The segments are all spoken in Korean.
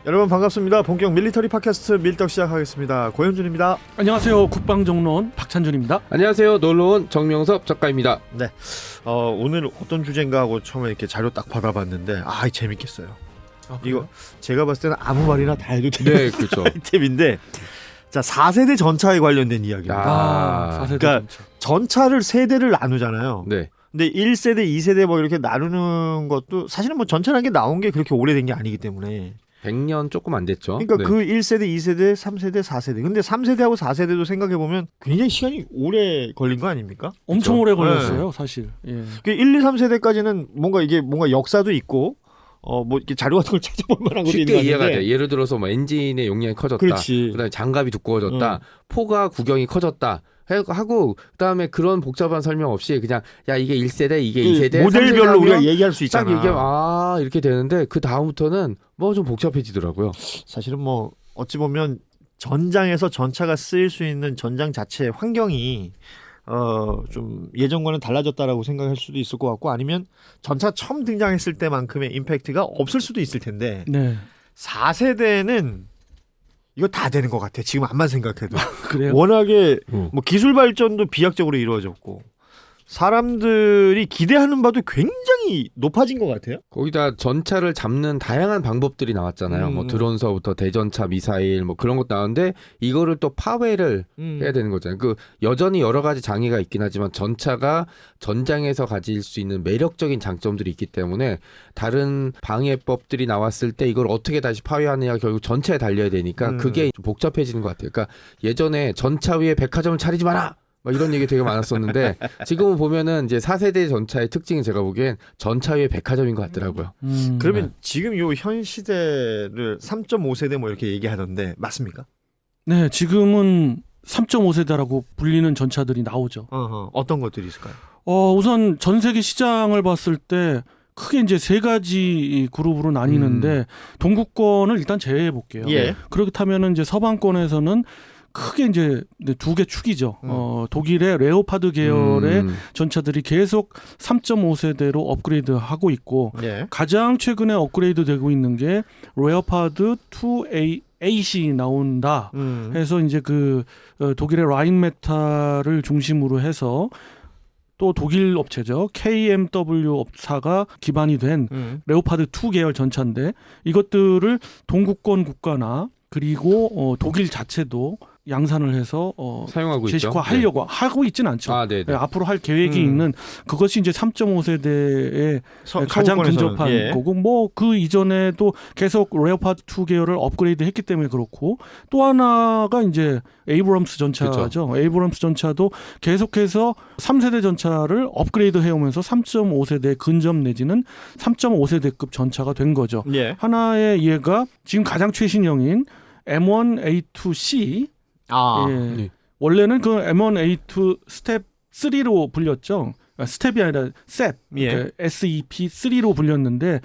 여러분 반갑습니다. 본격 밀리터리 팟캐스트 밀떡 시작하겠습니다. 고현준입니다. 안녕하세요. 국방정론 박찬준입니다. 안녕하세요. 놀러온 정명섭 작가입니다. 네, 오늘 어떤 주제인가 하고 처음에 이렇게 자료 딱 받아봤는데 재밌겠어요. 이거 제가 봤을 때는 아무 말이나 다 해도 되는 네, 그렇죠. 아이템인데, 자 4세대 전차에 관련된 이야기입니다. 4세대 그러니까 전차를 세대를 나누잖아요. 네. 근데 1세대, 2세대 뭐 이렇게 나누는 것도 사실은 뭐 전차라는 게 나온 게 그렇게 오래된 게 아니기 때문에 100년 조금 안 됐죠. 그러니까 네. 그 1세대, 2세대, 3세대, 4세대. 근데 3세대하고 4세대도 생각해보면 굉장히 시간이 오래 걸린 거 아닙니까? 엄청 그렇죠? 오래 걸렸어요, 사실. 예. 그 1, 2, 3세대까지는 뭔가 역사도 있고 뭐 이렇게 자료 같은 걸 찾아볼 만한 것도 있는 거 쉽게 이해가 같은데. 돼. 예를 들어서 뭐 엔진의 용량이 커졌다. 그렇지. 그다음에 장갑이 두꺼워졌다. 포가 구경이 커졌다. 하고 그다음에 그런 복잡한 설명 없이 그냥 야 이게 1세대, 이게 2세대, 모델별로 우리가 얘기할 수 있잖아. 딱 얘기하면 이렇게 되는데 그 다음부터는 뭐 좀 복잡해지더라고요. 사실은 뭐 어찌 보면 전장에서 전차가 쓰일 수 있는 전장 자체의 환경이 좀 예전과는 달라졌다라고 생각할 수도 있을 것 같고, 아니면 전차 처음 등장했을 때만큼의 임팩트가 없을 수도 있을 텐데, 네. 4세대는 이거 다 되는 것 같아. 지금 암만 생각해도. 그래요? 워낙에 뭐 기술 발전도 비약적으로 이루어졌고 사람들이 기대하는 바도 굉장히 높아진 것 같아요. 거기다 전차를 잡는 다양한 방법들이 나왔잖아요. 뭐 드론서부터 대전차, 미사일 뭐 그런 것 나왔는데 이거를 또 파괴를 해야 되는 거잖아요. 그 여전히 여러 가지 장애가 있긴 하지만 전차가 전장에서 가질 수 있는 매력적인 장점들이 있기 때문에 다른 방해법들이 나왔을 때 이걸 어떻게 다시 파괴하느냐 결국 전차에 달려야 되니까 그게 좀 복잡해지는 것 같아요. 그러니까 예전에 전차 위에 백화점을 차리지 마라! 막 이런 얘기 되게 많았었는데 지금은 보면은 이제 4세대 전차의 특징이 제가 보기엔 전차 위에 백화점인 것 같더라고요. 그러면 지금 요 현 시대를 3.5세대 뭐 이렇게 얘기하던데 맞습니까? 네, 지금은 3.5세대라고 불리는 전차들이 나오죠. 어떤 것들이 있을까요? 우선 전 세계 시장을 봤을 때 크게 이제 세 가지 그룹으로 나뉘는데 동구권을 일단 제외해 볼게요. 예. 그렇다면은 이제 서방권에서는 크게 이제 두 개 축이죠. 독일의 레오파드 계열의 전차들이 계속 3.5세대로 업그레이드하고 있고, 예. 가장 최근에 업그레이드되고 있는 게 레오파드 2A이 나온다. 해서 이제 그 독일의 라인메탈을 중심으로 해서 또 독일 업체죠. KMW 업사가 기반이 된 레오파드 2 계열 전차인데, 이것들을 동구권 국가나 그리고 독일 자체도 양산을 해서 사용하고 제식화하려고 하고 있지는 않죠. 앞으로 할 계획이 있는 그것이 이제 3.5세대의 가장 근접한 거고, 뭐 그 이전에도 계속 레오파드 2 계열을 업그레이드했기 때문에 그렇고, 또 하나가 이제 에이브럼스 전차죠. 그렇죠. 에이브럼스 전차도 계속해서 3세대 전차를 업그레이드 해오면서 3.5세대 근접 내지는 3.5세대급 전차가 된 거죠. 예. 하나의 예가 지금 가장 최신형인 M1A2C. 네. 원래는 그 M1A2 스텝 3로 불렸죠. 스텝이 아니라 SEP, 예. SEP3로 불렸는데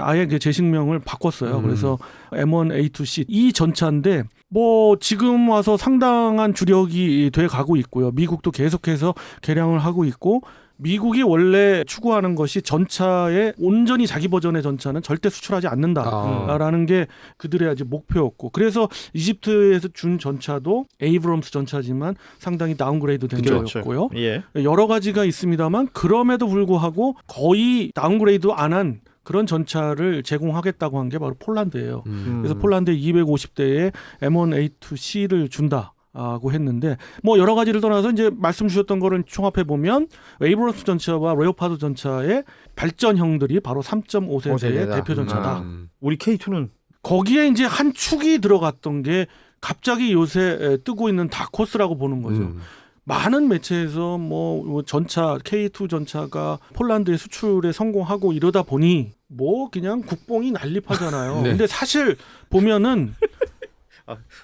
아예 그 제식명을 바꿨어요. 그래서 M1A2C 이 전차인데 뭐 지금 와서 상당한 주력이 돼 가고 있고요. 미국도 계속해서 개량을 하고 있고, 미국이 원래 추구하는 것이 전차의 온전히 자기 버전의 전차는 절대 수출하지 않는다라는 게 그들의 아주 목표였고, 그래서 이집트에서 준 전차도 에이브럼스 전차지만 상당히 다운그레이드 된 거였고요. 예. 여러 가지가 있습니다만 그럼에도 불구하고 거의 다운그레이드 안 한 그런 전차를 제공하겠다고 한 게 바로 폴란드예요. 그래서 폴란드 250대에 M1A2C를 준다. 고 했는데, 뭐 여러 가지를 떠나서 이제 말씀 주셨던 거를 총합해 보면 에이브럼스 전차와 레오파드 전차의 발전형들이 바로 3.5세대의 대표 전차다. 우리 K2는 거기에 이제 한 축이 들어갔던 게 갑자기 요새 뜨고 있는 다코스라고 보는 거죠. 많은 매체에서 뭐 전차 K2 전차가 폴란드에 수출에 성공하고 이러다 보니 뭐 그냥 국뽕이 난립하잖아요. 네. 근데 사실 보면은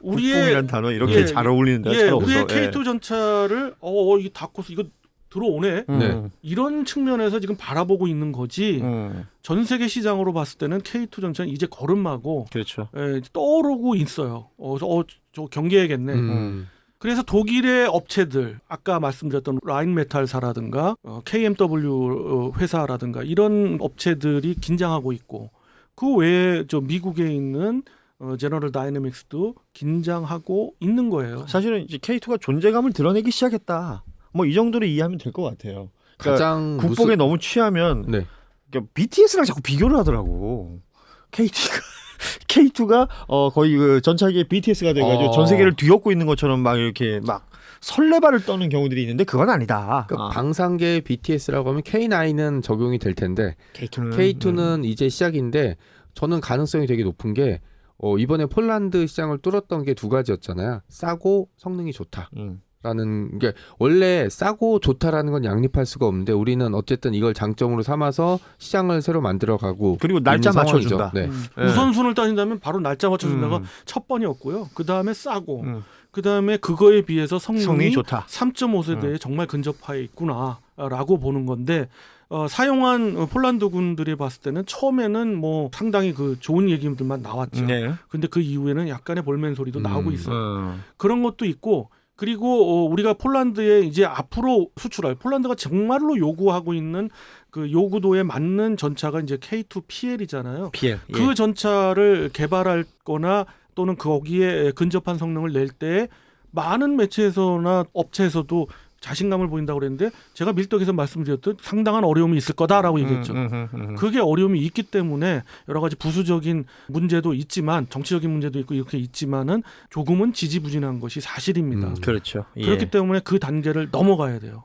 국뽕이란 단어 이렇게 잘 어울리는 데가 잘 없어. 우리의 K2 전차를 이 다코스 이거 들어오네. 이런 측면에서 지금 바라보고 있는 거지. 전 세계 시장으로 봤을 때는 K2 전차는 이제 걸음마고 그렇죠. 떠오르고 있어요. 저 경계해야겠네. 그래서 독일의 업체들, 아까 말씀드렸던 라인메탈사라든가 KMW 회사라든가 이런 업체들이 긴장하고 있고, 그 외에 저 미국에 있는 제너럴 다이내믹스도 긴장하고 있는 거예요. 사실은 이제 K2가 존재감을 드러내기 시작했다. 뭐 이 정도로 이해하면 될 것 같아요. 그러니까 가장 국뽕에 너무 취하면 네. 그러니까 BTS랑 자꾸 비교를 하더라고. K2가 거의 그 전차기의 BTS가 돼가지고 전 세계를 뒤엎고 있는 것처럼 막 이렇게 막 설레발을 떠는 경우들이 있는데 그건 아니다. 그러니까 방산계 BTS라고 하면 K9은 적용이 될 텐데 K2는 이제 시작인데 저는 가능성이 되게 높은 게 이번에 폴란드 시장을 뚫었던 게 두 가지였잖아요. 싸고 성능이 좋다. 라는 게 원래 싸고 좋다라는 건 양립할 수가 없는데 우리는 어쨌든 이걸 장점으로 삼아서 시장을 새로 만들어가고 그리고 날짜 있는 맞춰준다. 상황이죠. 네. 우선순을 따진다면 바로 날짜 맞춰준다가 첫 번이었고요. 그 다음에 싸고 그 다음에 그거에 비해서 성능이 좋다. 3.5세대에 정말 근접해 있구나라고 보는 건데 사용한 폴란드군들이 봤을 때는 처음에는 뭐 상당히 그 좋은 얘기들만 나왔죠. 네. 근데 그 이후에는 약간의 볼멘 소리도 나오고 있어요. 그런 것도 있고 그리고 우리가 폴란드에 이제 앞으로 수출할 폴란드가 정말로 요구하고 있는 그 요구도에 맞는 전차가 이제 K2PL이잖아요. PL. 그 전차를 개발할 거나 또는 거기에 근접한 성능을 낼 때 많은 매체에서나 업체에서도 자신감을 보인다고 그랬는데 제가 밀떡에서 말씀드렸듯 상당한 어려움이 있을 거다라고 얘기했죠. 그게 어려움이 있기 때문에 여러 가지 부수적인 문제도 있지만 정치적인 문제도 있고 이렇게 있지만은 조금은 지지부진한 것이 사실입니다. 그렇죠. 그렇기 때문에 그 단계를 넘어가야 돼요.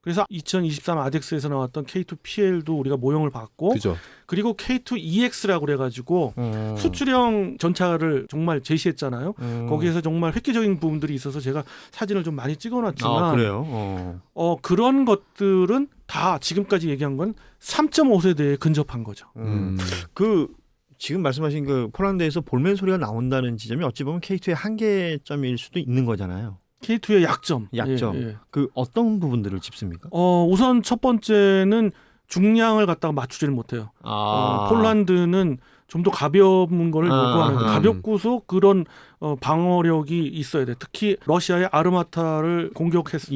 그래서 2023 아덱스에서 나왔던 K2PL도 우리가 모형을 봤고 그죠. 그리고 K2EX라고 그래가지고 수출형 전차를 정말 제시했잖아요. 거기에서 정말 획기적인 부분들이 있어서 제가 사진을 좀 많이 찍어놨지만 그래요. 그런 것들은 다 지금까지 얘기한 건 3.5세대에 근접한 거죠. 그 지금 말씀하신 그 폴란드에서 볼멘 소리가 나온다는 지점이 어찌 보면 K2의 한계점일 수도 있는 거잖아요. K2의 약점. 약점. 그 어떤 부분들을 짚습니까? 우선 첫 번째는 중량을 갖다가 맞추지를 못해요. 폴란드는 좀 더 가벼운 거를 요구하는 거예요. 가볍고서 그런 방어력이 있어야 돼. 특히 러시아의 아르마타를 공격했을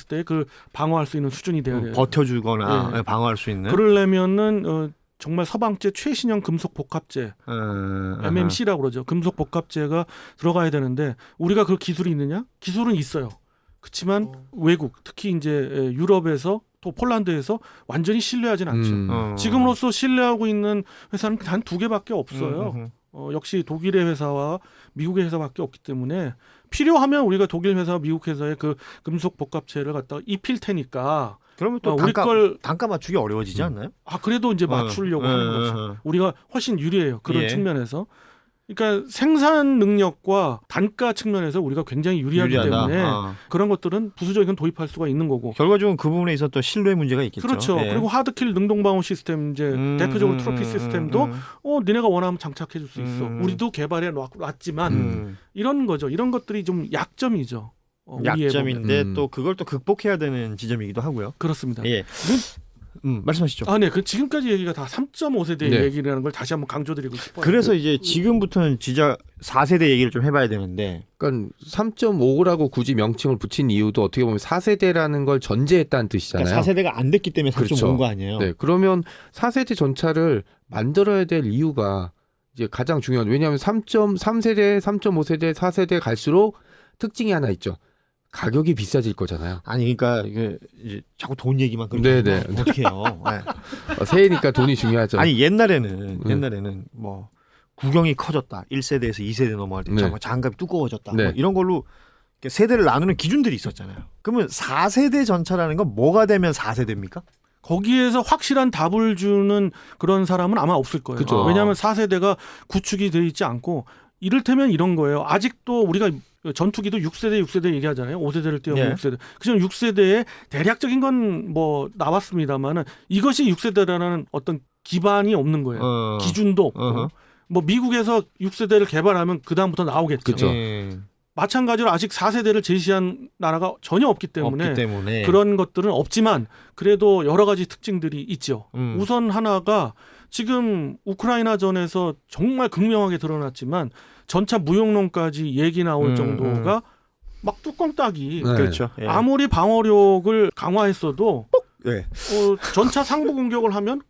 때 그 방어할 수 있는 수준이 돼야 돼요. 버텨주거나 방어할 수 있는. 그러려면은 정말 서방제 최신형 금속 복합재 MMC라고 그러죠. 금속 복합재가 들어가야 되는데 우리가 그 기술이 있느냐? 기술은 있어요. 그렇지만 외국 특히 이제 유럽에서 또 폴란드에서 완전히 신뢰하진 않죠. 지금으로서 신뢰하고 있는 회사는 단 2개밖에 없어요. 역시 독일의 회사와 미국의 회사밖에 없기 때문에 필요하면 우리가 독일 회사와 미국 회사의 그 금속 복합재를 갖다가 입힐 테니까 그러면 또 단가 맞추기 어려워지지 않나요? 그래도 이제 맞추려고 하는 거죠. 우리가 훨씬 유리해요. 그런 측면에서. 그러니까 생산 능력과 단가 측면에서 우리가 굉장히 유리하기 때문에 그런 것들은 부수적인 도입할 수가 있는 거고. 결과적으로 그 부분에 있어서 또 신뢰 문제가 있겠죠. 그렇죠. 그리고 하드킬 능동방어 시스템 이제 대표적으로 트로피 시스템도 니네가 원하면 장착해 줄 수 있어. 우리도 개발해 놨지만 이런 거죠. 이런 것들이 좀 약점이죠. 약점인데 또 그걸 또 극복해야 되는 지점이기도 하고요. 그렇습니다. 말씀하시죠. 그 지금까지 얘기가 다 3.5세대 얘기라는 걸 다시 한번 강조드리고 싶어요. 그래서 이제 지금부터는 진짜 4세대 얘기를 좀 해봐야 되는데. 그러니까 3.5라고 굳이 명칭을 붙인 이유도 어떻게 보면 4세대라는 걸 전제했다는 뜻이잖아요. 그러니까 4세대가 안 됐기 때문에 3.5인 거 아니에요. 네, 그러면 4세대 전차를 만들어야 될 이유가 이제 가장 중요한. 왜냐하면 3.3세대, 3.5세대, 4세대 갈수록 특징이 하나 있죠. 가격이 비싸질 거잖아요. 아니 그러니까 이게 이제 자꾸 돈 얘기만 그렇게 하면 어떻게 해요? 새해니까 돈이 중요하죠. 아니 옛날에는 뭐 구경이 커졌다. 1세대에서 2세대 넘어갈 때 장갑이 두꺼워졌다. 뭐 이런 걸로 세대를 나누는 기준들이 있었잖아요. 그러면 4세대 전차라는 건 뭐가 되면 4세대입니까? 거기에서 확실한 답을 주는 그런 사람은 아마 없을 거예요. 그쵸. 왜냐하면 4세대가 구축이 되어 있지 않고 이를테면 이런 거예요. 아직도 우리가 전투기도 6세대 얘기하잖아요. 5세대를 띄우면 6세대. 그중 6세대에 대략적인 건 뭐 나왔습니다만은 이것이 6세대라는 어떤 기반이 없는 거예요. 기준도 없고. 뭐 미국에서 6세대를 개발하면 그 다음부터 나오겠죠. 그렇죠. 마찬가지로 아직 4세대를 제시한 나라가 전혀 없기 때문에 그런 것들은 없지만 그래도 여러 가지 특징들이 있죠. 우선 하나가 지금 우크라이나전에서 정말 극명하게 드러났지만 전차 무용론까지 얘기 나올 정도가 막 뚜껑 따기. 그렇죠. 아무리 방어력을 강화했어도 전차 상부 공격을 하면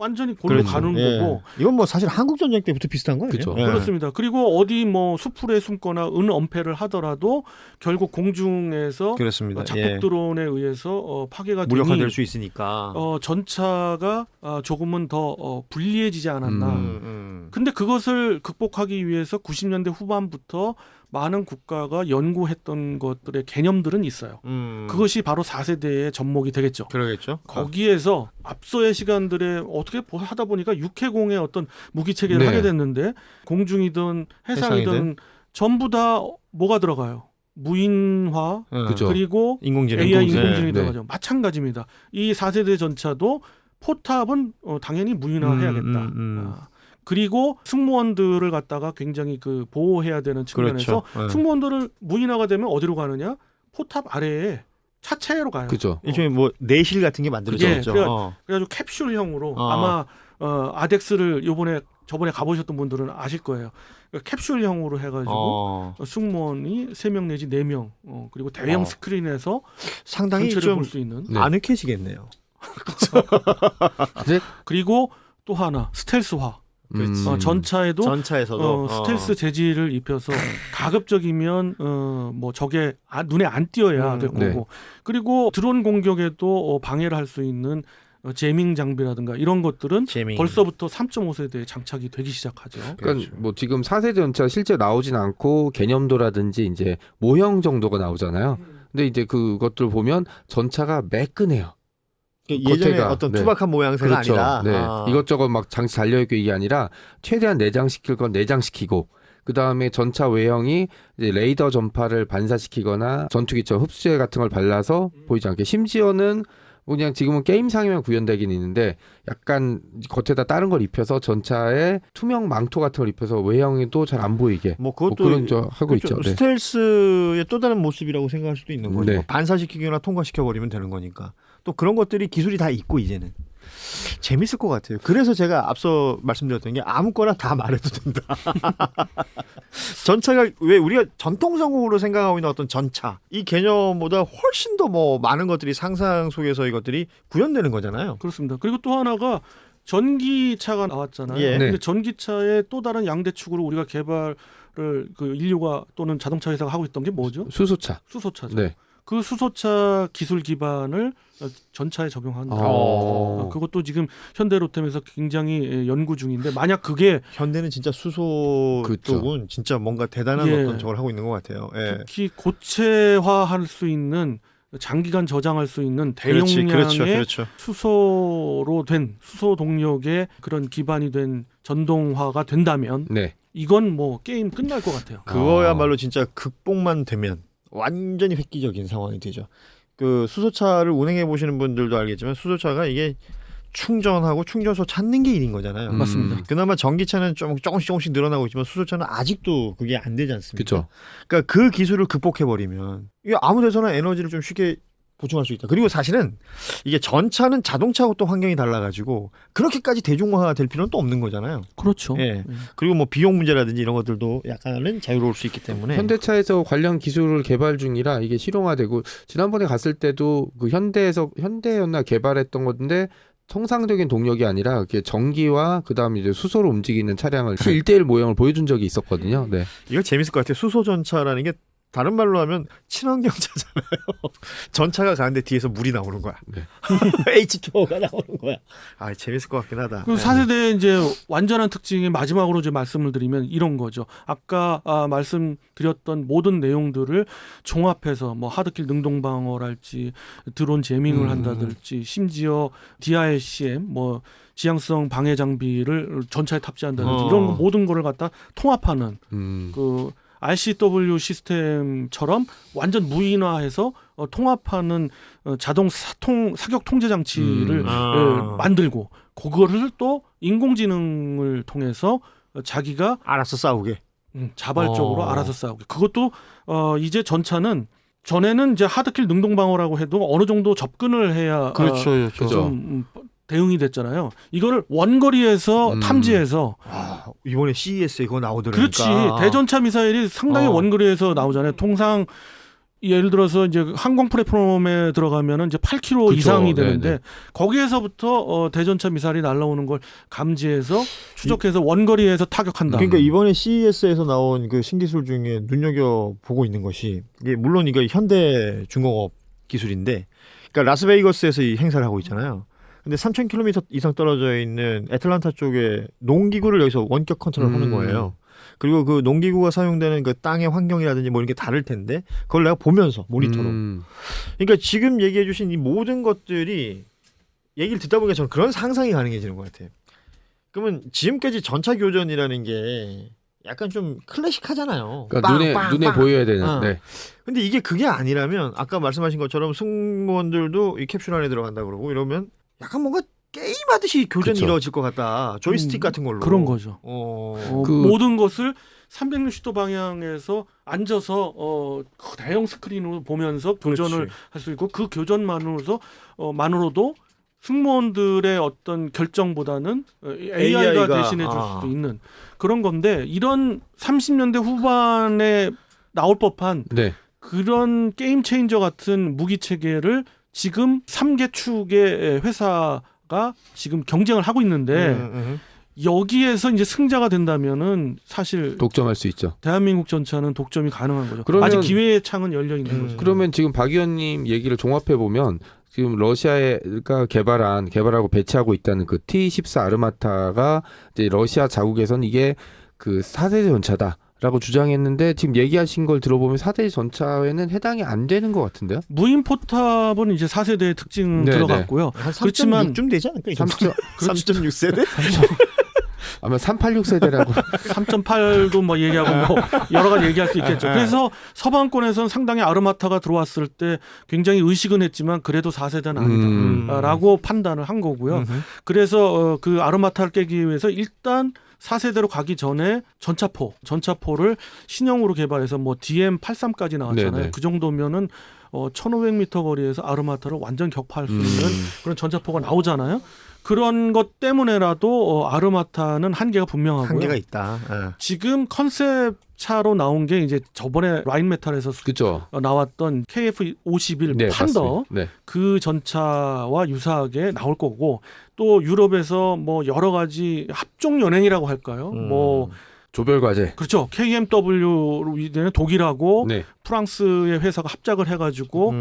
완전히 골로 그렇죠. 가는 예. 거고. 이건 뭐 사실 한국 전쟁 때부터 비슷한 거 아니에요? 그죠. 예. 그렇습니다. 그리고 어디 뭐 수풀에 숨거나 은엄폐를 하더라도 결국 공중에서 그렇습니다. 자폭 예. 드론에 의해서 파괴가 무력화될 되니 수 있으니까. 전차가 조금은 더 불리해지지 않았나. 근데 그것을 극복하기 위해서 90년대 후반부터 많은 국가가 연구했던 것들의 개념들은 있어요. 그것이 바로 4세대의 접목이 되겠죠. 그러겠죠. 거기에서 앞서의 시간들에 어떻게 하다 보니까 육해공의 어떤 무기 체계를 네. 하게 됐는데 공중이든 해상이든 해상이든. 전부 다 뭐가 들어가요? 무인화 그죠. 그리고 인공지능. AI 인공지능. 인공지능이 네. 들어가죠. 마찬가지입니다. 이 4세대 전차도 포탑은 당연히 무인화해야겠다. 그리고 승무원들을 갖다가 굉장히 그 보호해야 되는 측면에서 그렇죠. 예. 승무원들을 무인화가 되면 어디로 가느냐? 포탑 아래에 차체로 가요. 그죠. 일종의 뭐 내실 같은 게 만들어졌죠. 그게 그래가지고 캡슐형으로 아마 아덱스를 저번에 가보셨던 분들은 아실 거예요. 그러니까 캡슐형으로 해가지고 승무원이 3명 내지 4명 그리고 대형 스크린에서 상당히 전체를 좀 볼 수 있는. 네. 아늑해지겠네요. 그리고 또 하나 스텔스화. 그렇지. 전차에도 전차에서도 스텔스 재질을 입혀서 가급적이면 뭐 저게 눈에 안 띄어야 될 거고 네. 그리고 드론 공격에도 방해를 할 수 있는 제밍 장비라든가 이런 것들은 재미. 벌써부터 3.5세대에 장착이 되기 시작하죠. 그러니까 뭐 지금 4세대 전차 실제 나오진 않고 개념도라든지 이제 모형 정도가 나오잖아요. 근데 이제 그것들 보면 전차가 매끈해요. 예전에 겉에가, 어떤 네. 투박한 모양새가 그렇죠. 아니라 네. 이것저것 막 장치 달려있고 이게 아니라 최대한 내장시킬 건 내장시키고 그 다음에 전차 외형이 이제 레이더 전파를 반사시키거나 전투기처럼 흡수제 같은 걸 발라서 보이지 않게 심지어는 뭐 그냥 지금은 게임상에만 구현되긴 있는데 약간 겉에다 다른 걸 입혀서 전차에 투명 망토 같은 걸 입혀서 외형에도 잘 안 보이게 뭐 그것도 그런 저 하고 그렇죠. 있죠. 네. 스텔스의 또 다른 모습이라고 생각할 수도 있는 거죠. 네. 반사시키거나 통과시켜 버리면 되는 거니까. 또 그런 것들이 기술이 다 있고 이제는 재밌을 것 같아요. 그래서 제가 앞서 말씀드렸던 게 아무거나 다 말해도 된다. 전차가 왜 우리가 전통성으로 생각하고 있는 어떤 전차 이 개념보다 훨씬 더 뭐 많은 것들이 상상 속에서 이것들이 구현되는 거잖아요. 그렇습니다. 그리고 또 하나가 전기차가 나왔잖아요. 예. 근데 전기차의 또 다른 양대축으로 우리가 개발을 그 인류가 또는 자동차 회사가 하고 있던 게 뭐죠? 수소차. 수소차죠. 네. 그 수소차 기술 기반을 전차에 적용한다. 그것도 지금 현대로템에서 굉장히 연구 중인데 만약 그게 현대는 진짜 수소 그렇죠. 쪽은 진짜 뭔가 대단한 예. 어떤 저걸 하고 있는 것 같아요. 예. 특히 고체화할 수 있는 장기간 저장할 수 있는 대용량의 그렇죠. 수소로 된 수소 동력의 그런 기반이 된 전동화가 된다면 네. 이건 뭐 게임 끝날 것 같아요. 그거야말로 진짜 극복만 되면 완전히 획기적인 상황이 되죠. 그 수소차를 운행해 보시는 분들도 알겠지만 수소차가 이게 충전하고 충전소 찾는 게 일인 거잖아요. 맞습니다. 그나마 전기차는 좀 조금씩 늘어나고 있지만 수소차는 아직도 그게 안 되지 않습니까? 그렇죠. 그러니까 그 기술을 극복해 버리면 이게 아무 데서나 에너지를 좀 쉽게 보충할 수 있다. 그리고 사실은 이게 전차는 자동차하고 또 환경이 달라가지고 그렇게까지 대중화가 될 필요는 또 없는 거잖아요. 그렇죠. 예. 그리고 뭐 비용 문제라든지 이런 것들도 약간은 자유로울 수 있기 때문에 현대차에서 관련 기술을 개발 중이라 이게 실용화되고 지난번에 갔을 때도 그 현대였나 개발했던 건데 통상적인 동력이 아니라 그게 전기와 그다음에 이제 수소로 움직이는 차량을 1대1 모형을 보여준 적이 있었거든요. 네. 이거 재밌을 것 같아요. 수소전차라는 게 다른 말로 하면 친환경차잖아요. 전차가 가는데 뒤에서 물이 나오는 거야. 네. H2O가 나오는 거야. 아, 재밌을 것 같긴 하다. 그 4세대의 이제 완전한 특징이 마지막으로 이제 말씀을 드리면 이런 거죠. 아까 말씀드렸던 모든 내용들을 종합해서 뭐 하드킬 능동방어랄지 드론 제밍을 한다든지 심지어 DICM 뭐 지향성 방해 장비를 전차에 탑재한다든지 이런 거 모든 거를 갖다 통합하는 그 RCW 시스템처럼 완전 무인화해서 통합하는 자동 사격 통제 장치를 만들고 그거를 또 인공지능을 통해서 자기가 알아서 싸우게. 자발적으로 알아서 싸우게. 그것도 이제 전차는 전에는 이제 하드킬 능동방어라고 해도 어느 정도 접근을 해야 그렇죠. 좀 대응이 됐잖아요. 이거를 원거리에서 탐지해서 이번에 CES에 그거 나오더라니까. 그렇지. 대전차 미사일이 상당히 원거리에서 나오잖아요. 통상 예를 들어서 이제 항공 플랫폼에 들어가면은 이제 8km 그쵸. 이상이 되는데 네네. 거기에서부터 대전차 미사일이 날아오는 걸 감지해서 추적해서 원거리에서 타격한다. 그러니까 이번에 CES에서 나온 그 신기술 중에 눈여겨 보고 있는 것이 이게 물론 이거 현대 중공업 기술인데, 그러니까 라스베이거스에서 이 행사를 하고 있잖아요. 근데 3,000km 이상 떨어져 있는 애틀란타 쪽에 농기구를 여기서 원격 컨트롤하는 거예요. 그리고 그 농기구가 사용되는 그 땅의 환경이라든지 뭐 이런 게 다를 텐데 그걸 내가 보면서 모니터로. 그러니까 지금 얘기해주신 이 모든 것들이 얘기를 듣다 보니까 저는 그런 상상이 가능해지는 것 같아요. 그러면 지금까지 전차 교전이라는 게 약간 좀 클래식하잖아요. 그러니까 눈에 보여야 되는. 어. 네. 근데 이게 그게 아니라면 아까 말씀하신 것처럼 승무원들도 이 캡슐 안에 들어간다 그러고 이러면 약간 뭔가 게임하듯이 교전이 그쵸. 이루어질 것 같다. 조이스틱 같은 걸로. 그런 거죠. 그- 모든 것을 360도 방향에서 앉아서 그 대형 스크린으로 보면서 교전을 할 수 있고 그 교전만으로도 승무원들의 어떤 결정보다는 AI가 대신해 줄 수도 있는 그런 건데 이런 30년대 후반에 나올 법한 네. 그런 게임 체인저 같은 무기 체계를 지금 3개 축의 회사가 지금 경쟁을 하고 있는데 여기에서 이제 승자가 된다면은 사실 독점할 수 있죠. 대한민국 전차는 독점이 가능한 거죠. 그러면- 아직 기회의 창은 열려 있는 거죠. 그러면 지금 박 의원님 얘기를 종합해 보면 지금 러시아가 개발하고 배치하고 있다는 그 T-14 아르마타가 이제 러시아 자국에서는 이게 그 4세대 전차다라고 주장했는데 지금 얘기하신 걸 들어보면 4세대 전차에는 해당이 안 되는 것 같은데요? 무인 포탑은 이제 4세대의 특징 네네. 들어갔고요. 한 그렇지만- 3.6쯤 되지 않을까? 3.6 3.6세대? 아마 386세대라고. 3.8도 뭐 얘기하고 뭐 여러 가지 얘기할 수 있겠죠. 그래서 서방권에서는 상당히 아르마타가 들어왔을 때 굉장히 의식은 했지만 그래도 4세대는 아니다라고 판단을 한 거고요. 그래서 그 아르마타를 깨기 위해서 일단 4세대로 가기 전에 전차포를 신형으로 개발해서 뭐 DM83까지 나왔잖아요. 네네. 그 정도면은 1,500m 거리에서 아르마타를 완전 격파할 수 있는 그런 전차포가 나오잖아요. 그런 것 때문에라도 아르마타는 한계가 분명하고요. 한계가 있다. 지금 컨셉 차로 나온 게 이제 저번에 라인메탈에서 그렇죠. 나왔던 KF-51 네, 판더 맞습니다. 네. 그 전차와 유사하게 나올 거고 또 유럽에서 뭐 여러 가지 합종 연행이라고 할까요? 뭐 조별 과제. 그렇죠. KMW로 되는 독일하고 네. 프랑스의 회사가 합작을 해가지고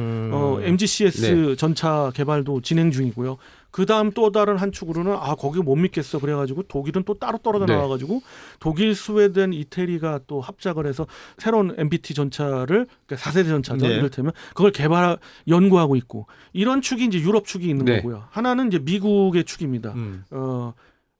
MGCS 네. 전차 개발도 진행 중이고요. 그 다음 또 다른 한 축으로는 거기 못 믿겠어 그래가지고 독일은 또 따로 떨어져 네. 나와가지고 독일, 스웨덴, 이태리가 또 합작을 해서 새로운 MBT 전차를 그러니까 4세대 전차죠. 네. 이를테면 그걸 연구하고 있고 이런 축이 이제 유럽 축이 있는 네. 거고요. 하나는 이제 미국의 축입니다.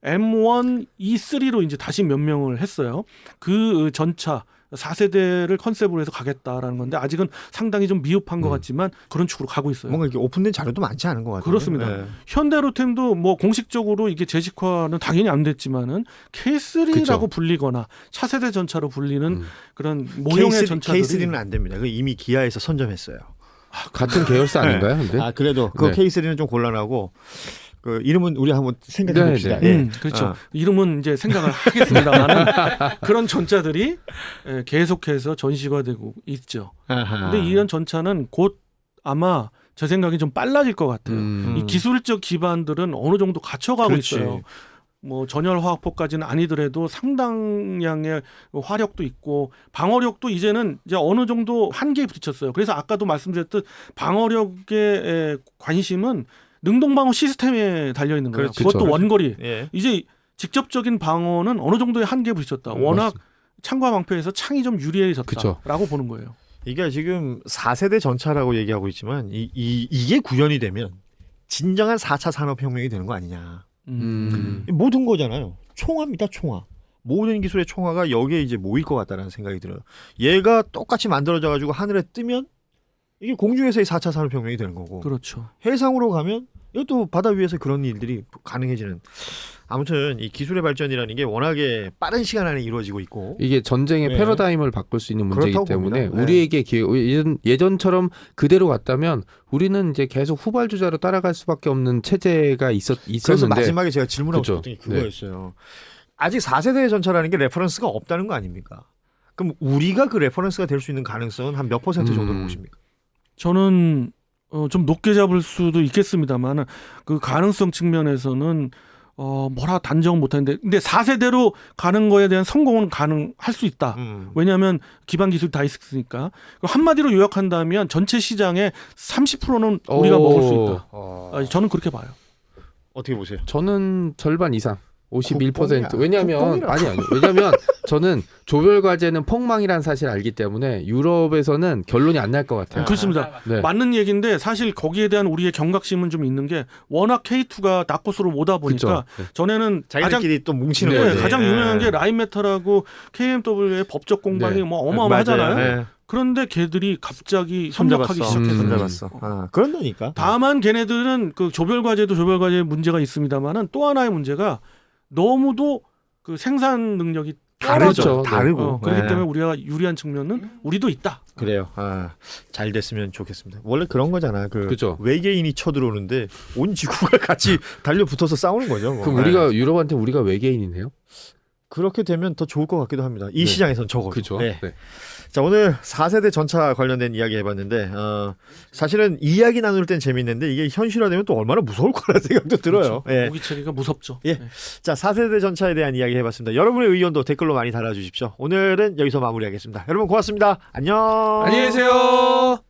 M1, E3로 이제 다시 명명을 했어요. 그 전차 4세대를 컨셉으로 해서 가겠다라는 건데 아직은 상당히 좀 미흡한 것 같지만 그런 축으로 가고 있어요. 뭔가 이렇게 오픈된 자료도 많지 않은 것 같아요. 그렇습니다. 네. 현대로템도 뭐 공식적으로 이게 재직화는 당연히 안 됐지만은 K3라고 그쵸. 불리거나 차세대 전차로 불리는 그런 모형의 전차들이 K3는 안 됩니다. 그 이미 기아에서 선점했어요. 같은 계열사 아닌가요? 근데? 그래도 그 네. K3는 좀 곤란하고 그 이름은 우리 한번 생각해 네, 봅시다. 네. 예. 그렇죠. 어. 이름은 이제 생각을 하겠습니다만은 그런 전차들이 계속해서 전시가 되고 있죠. 아하. 근데 이런 전차는 곧 아마 제 생각이 좀 빨라질 것 같아요. 이 기술적 기반들은 어느 정도 갖춰가고 그렇지. 있어요. 뭐 전열 화학포까지는 아니더라도 상당량의 화력도 있고 방어력도 이제는 이제 어느 정도 한계에 부딪혔어요. 그래서 아까도 말씀드렸듯 방어력의 관심은 능동방어 시스템에 달려 있는 거예요. 그렇죠. 그것도 그렇죠. 원거리. 예. 이제 직접적인 방어는 어느 정도의 한계에 부딪혔다. 워낙 창과 방패에서 창이 좀 유리해졌다라고 보는 거예요. 이게 지금 4세대 전차라고 얘기하고 있지만 이게 구현이 되면 진정한 4차 산업혁명이 되는 거 아니냐. 모든 거잖아요. 총화입니다. 총화. 모든 기술의 총화가 여기에 이제 모일 것 같다는 생각이 들어요. 얘가 똑같이 만들어져 가지고 하늘에 뜨면 이게 공중에서의 4차 산업혁명이 되는 거고 그렇죠. 해상으로 가면 이것도 바다 위에서 그런 일들이 가능해지는. 아무튼 이 기술의 발전이라는 게 워낙에 빠른 시간 안에 이루어지고 있고 이게 전쟁의 네. 패러다임을 바꿀 수 있는 문제이기 그렇다고 때문에 봅니다. 네. 우리에게 예전처럼 그대로 갔다면 우리는 이제 계속 후발주자로 따라갈 수밖에 없는 체제가 그래서 있었는데 마지막에 제가 질문하고 그렇죠. 싶었던 게 그거였어요. 아직 4세대 전차라는 게 레퍼런스가 없다는 거 아닙니까? 그럼 우리가 그 레퍼런스가 될 수 있는 가능성은 한 몇 퍼센트 정도로 보십니까? 저는 좀 높게 잡을 수도 있겠습니다만 그 가능성 측면에서는 뭐라 단정 못하는데 근데 4세대로 가는 거에 대한 성공은 가능할 수 있다. 왜냐하면 기반 기술이 다 있으니까. 한마디로 요약한다면 전체 시장의 30%는 우리가 먹을 수 있다. 저는 그렇게 봐요. 어떻게 보세요? 저는 절반 이상. 51%. 국뽕이야. 왜냐면 국뽕이라. 아니 왜냐면 저는 조별 과제는 폭망이라는 사실을 알기 때문에 유럽에서는 결론이 안 날 것 같아요. 그렇습니다. 네. 맞는 얘기인데 사실 거기에 대한 우리의 경각심은 좀 있는 게 워낙 K2가 다코스로 오다 보니까 그쵸. 전에는 자기들끼리 또 뭉치는 네, 거지. 가장 유명한 게 라인메탈하고 KMW의 법적 공방이 네. 뭐 어마어마하잖아요. 맞아요. 네. 그런데 걔들이 갑자기 협력하기 손잡았어. 시작했어요. 손잡았어. 그런다니까. 다만 걔네들은 그 조별 과제도 조별 과제에 문제가 있습니다만은 또 하나의 문제가 너무도 그 생산 능력이 다르죠. 그렇죠. 다르고. 그렇기 네. 때문에 우리가 유리한 측면은 우리도 있다. 그래요. 잘 됐으면 좋겠습니다. 원래 그런 거잖아. 그죠. 외계인이 쳐들어오는데 온 지구가 같이 달려붙어서 싸우는 거죠. 뭐. 그럼 우리가 유럽한테 우리가 외계인이네요? 그렇게 되면 더 좋을 것 같기도 합니다. 이 네. 시장에선 적어도. 그죠. 네. 네. 자, 오늘 4세대 전차 관련된 이야기 해봤는데 사실은 이야기 나눌 땐 재밌는데 이게 현실화되면 또 얼마나 무서울 거라는 생각도 들어요. 예. 무기 체계가 무섭죠. 예. 네. 자, 4세대 전차에 대한 이야기 해봤습니다. 여러분의 의견도 댓글로 많이 달아주십시오. 오늘은 여기서 마무리하겠습니다. 여러분 고맙습니다. 안녕. 안녕히 계세요.